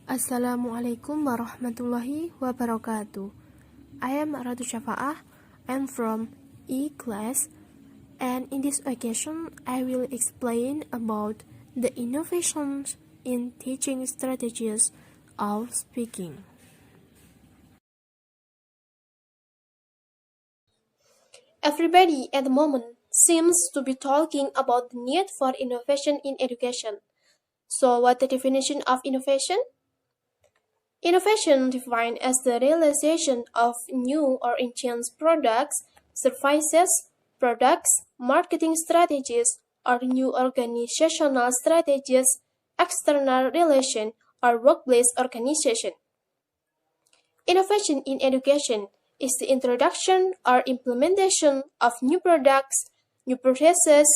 Assalamualaikum warahmatullahi wabarakatuh. I am Syafa'ah. I'm from E class, and in this occasion I will explain about the innovations in teaching strategies of speaking. Everybody at the moment seems to be talking about the need for innovation in education. So, what's the definition of innovation? Innovation defined as the realization of new or enhanced products, services, marketing strategies, or new organizational strategies, external relation, or workplace organization. Innovation in education is the introduction or implementation of new products, new processes,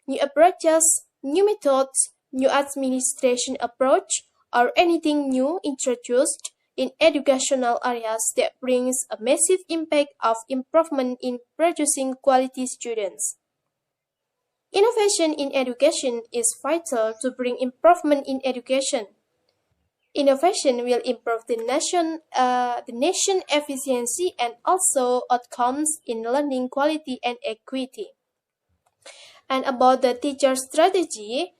new approaches, new methods, new administration approach, or anything new introduced in educational areas that brings a massive impact of improvement in producing quality students. Innovation in education is vital to bring improvement in education. Innovation will improve the nation efficiency and also outcomes in learning quality and equity. And about the teacher strategy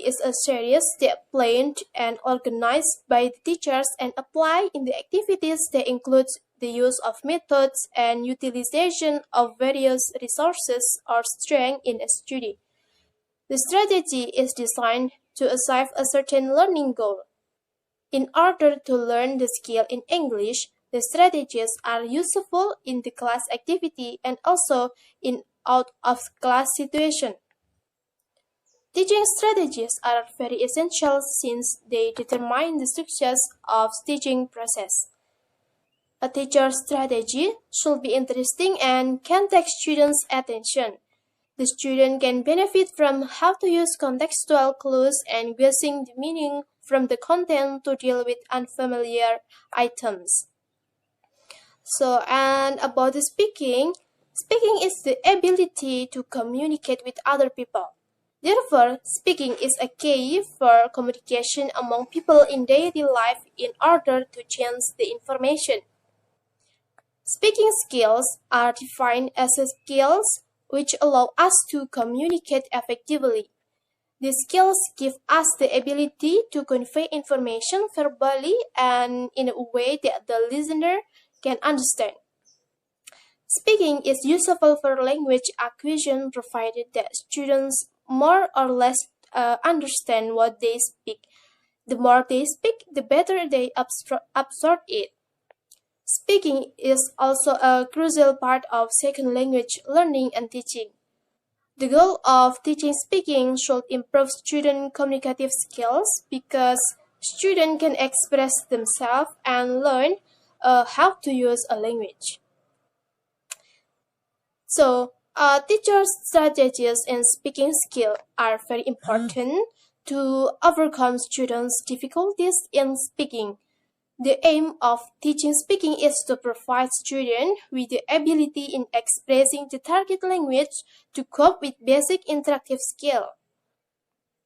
is a series that planned and organized by the teachers and applied in the activities that include the use of methods and utilization of various resources or strengths in a study. The strategy is designed to achieve a certain learning goal. In order to learn the skill in English, the strategies are useful in the class activity and also in out-of-class situation. Teaching strategies are very essential since they determine the success of teaching process. A teacher's strategy should be interesting and can take students' attention. The student can benefit from how to use contextual clues and guessing the meaning from the content to deal with unfamiliar items. And about the speaking is the ability to communicate with other people. Therefore, speaking is a key for communication among people in daily life in order to change the information. Speaking skills are defined as skills which allow us to communicate effectively. These skills give us the ability to convey information verbally and in a way that the listener can understand. Speaking is useful for language acquisition provided that students more or less understand what they speak. The more they speak, the better they absorb it. Speaking is also a crucial part of second language learning and teaching. The goal of teaching speaking should improve student communicative skills because students can express themselves and learn how to use a language. Teachers' strategies and speaking skills are very important to overcome students' difficulties in speaking. The aim of teaching speaking is to provide students with the ability in expressing the target language to cope with basic interactive skill.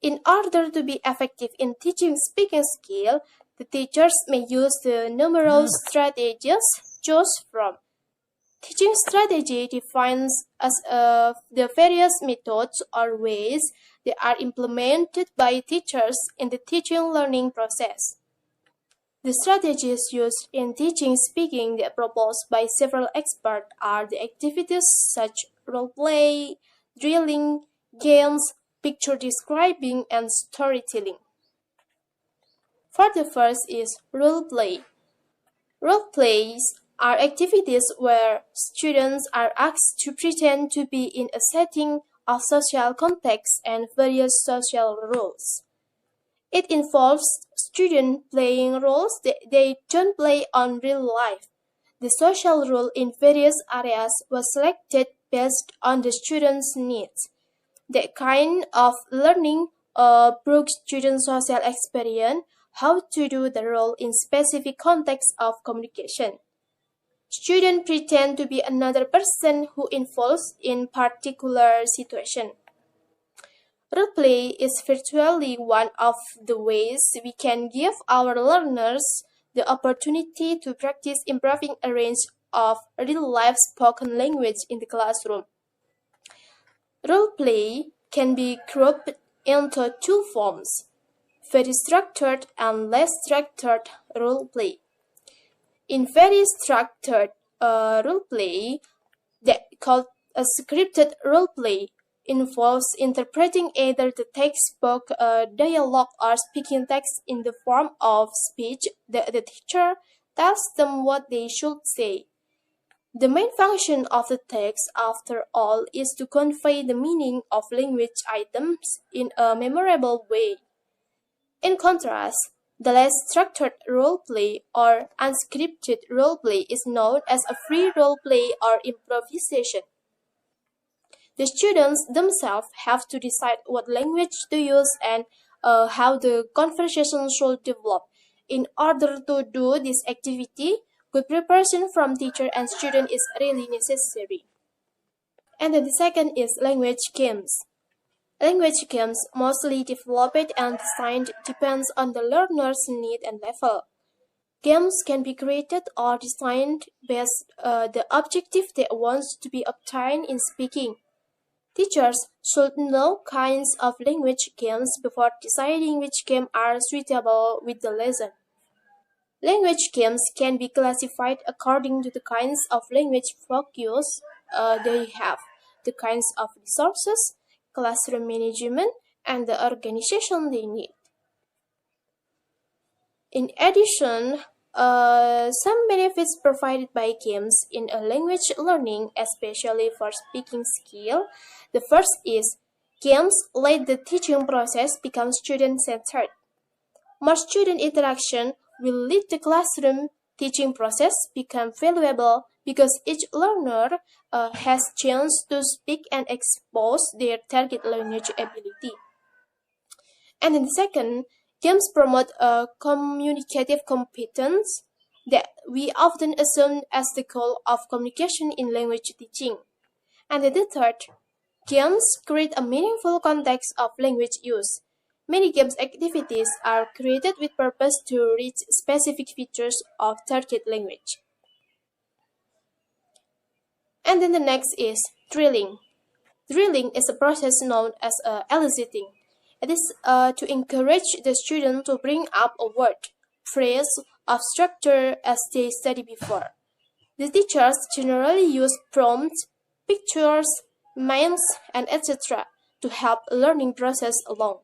In order to be effective in teaching speaking skill, the teachers may use the numerous strategies choose from. Teaching strategy defines as the various methods or ways that are implemented by teachers in the teaching learning process. The strategies used in teaching speaking that proposed by several experts are the activities such role-play, drilling, games, picture describing, and storytelling. For the first is role-play. Role-plays are activities where students are asked to pretend to be in a setting of social context and various social roles. It involves students playing roles that they don't play on real life. The social role in various areas was selected based on the students' needs. That kind of learning brings students' social experience, how to do the role in specific context of communication. Students pretend to be another person who involves in particular situation. Roleplay is virtually one of the ways we can give our learners the opportunity to practice improving a range of real-life spoken language in the classroom. Roleplay can be grouped into two forms: very structured and less structured roleplay. In very structured roleplay, that called a scripted roleplay, involves interpreting either the textbook dialogue or speaking text in the form of speech that the teacher tells them what they should say. The main function of the text, after all, is to convey the meaning of language items in a memorable way. In contrast, the less structured roleplay or unscripted roleplay is known as a free roleplay or improvisation. The students themselves have to decide what language to use and how the conversation should develop. In order to do this activity, good preparation from teacher and student is really necessary. And then the second is language games. Language games, mostly developed and designed, depends on the learner's need and level. Games can be created or designed based the objective they want to be obtained in speaking. Teachers should know kinds of language games before deciding which games are suitable with the lesson. Language games can be classified according to the kinds of language focus they have, the kinds of resources, classroom management, and the organization they need. In addition, some benefits provided by games in a language learning, especially for speaking skill. The first is games let the teaching process become student-centered. More student interaction will lead the classroom teaching process become valuable because each learner has chance to speak and expose their target language ability. And then second, games promote a communicative competence that we often assume as the goal of communication in language teaching. And then the third, games create a meaningful context of language use. Many games activities are created with purpose to reach specific features of target language. And then the next is drilling. Drilling is a process known as eliciting. It is to encourage the student to bring up a word, phrase, or structure as they studied before. The teachers generally use prompts, pictures, memes, and etc. to help the learning process along.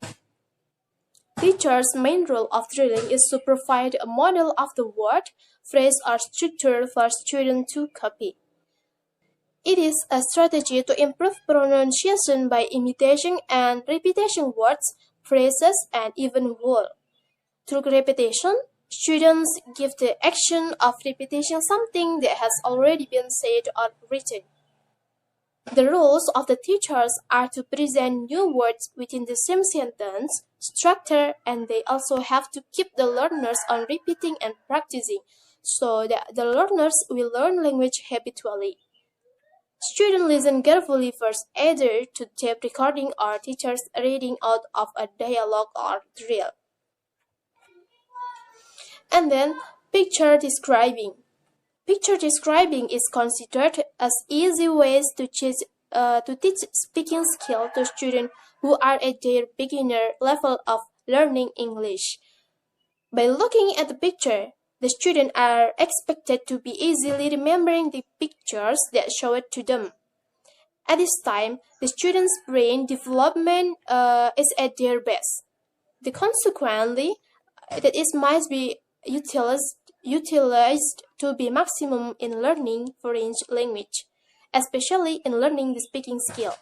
Teachers' main role of drilling is to provide a model of the word, phrase, or structure for students to copy. It is a strategy to improve pronunciation by imitation and repetition words, phrases, and even words. Through repetition, students give the action of repeating something that has already been said or written. The roles of the teachers are to present new words within the same sentence structure, and they also have to keep the learners on repeating and practicing so that the learners will learn language habitually. Students listen carefully first, either to tape recording or teachers reading out of a dialogue or drill. And then picture describing. Picture describing is considered as easy ways to teach speaking skill to students who are at their beginner level of learning English. By looking at the picture, the students are expected to be easily remembering the pictures that show it to them. At this time, the student's brain development is at their best. Consequently, that it must be utilized to be maximum in learning foreign language, especially in learning the speaking skill.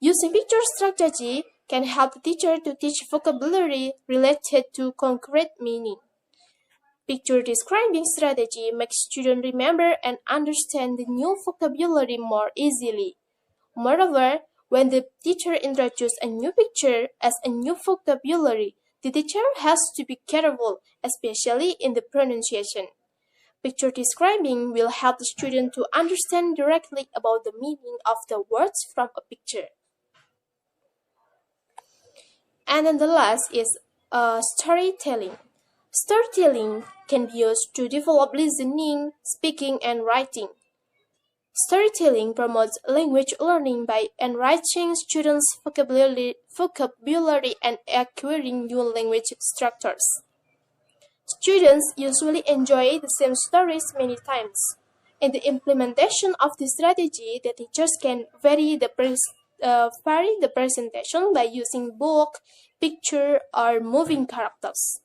Using picture strategy can help the teacher to teach vocabulary related to concrete meaning. Picture describing strategy makes students remember and understand the new vocabulary more easily. Moreover, when the teacher introduces a new picture as a new vocabulary, the teacher has to be careful, especially in the pronunciation. Picture describing will help the student to understand directly about the meaning of the words from a picture. And then the last is storytelling. Storytelling can be used to develop listening, speaking, and writing. Storytelling promotes language learning by enriching students' vocabulary and acquiring new language structures. Students usually enjoy the same stories many times. In the implementation of this strategy, the teachers can vary the presentation by using book, picture, or moving characters.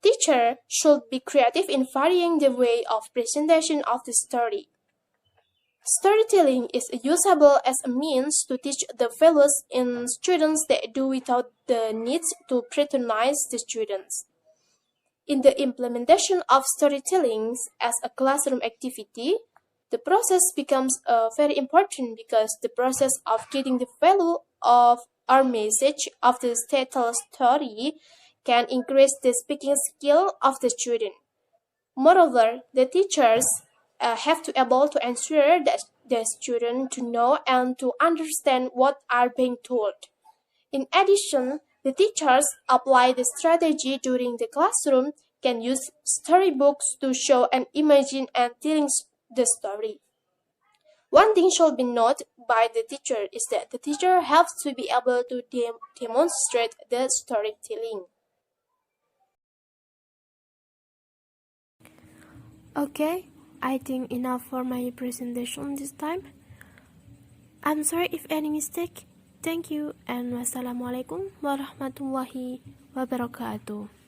Teacher should be creative in varying the way of presentation of the story. Storytelling is usable as a means to teach the values in students that do without the need to patronize the students. In the implementation of storytelling as a classroom activity, the process becomes very important because the process of getting the value of our message of the stated story can increase the speaking skill of the student. Moreover, the teachers have to be able to ensure that the student to know and to understand what are being told. In addition, the teachers apply the strategy during the classroom can use storybooks to show and imagine and telling the story. One thing should be noted by the teacher is that the teacher has to be able to demonstrate the storytelling. Okay, I think enough for my presentation this time. I'm sorry if any mistake. Thank you and wassalamualaikum warahmatullahi wabarakatuh.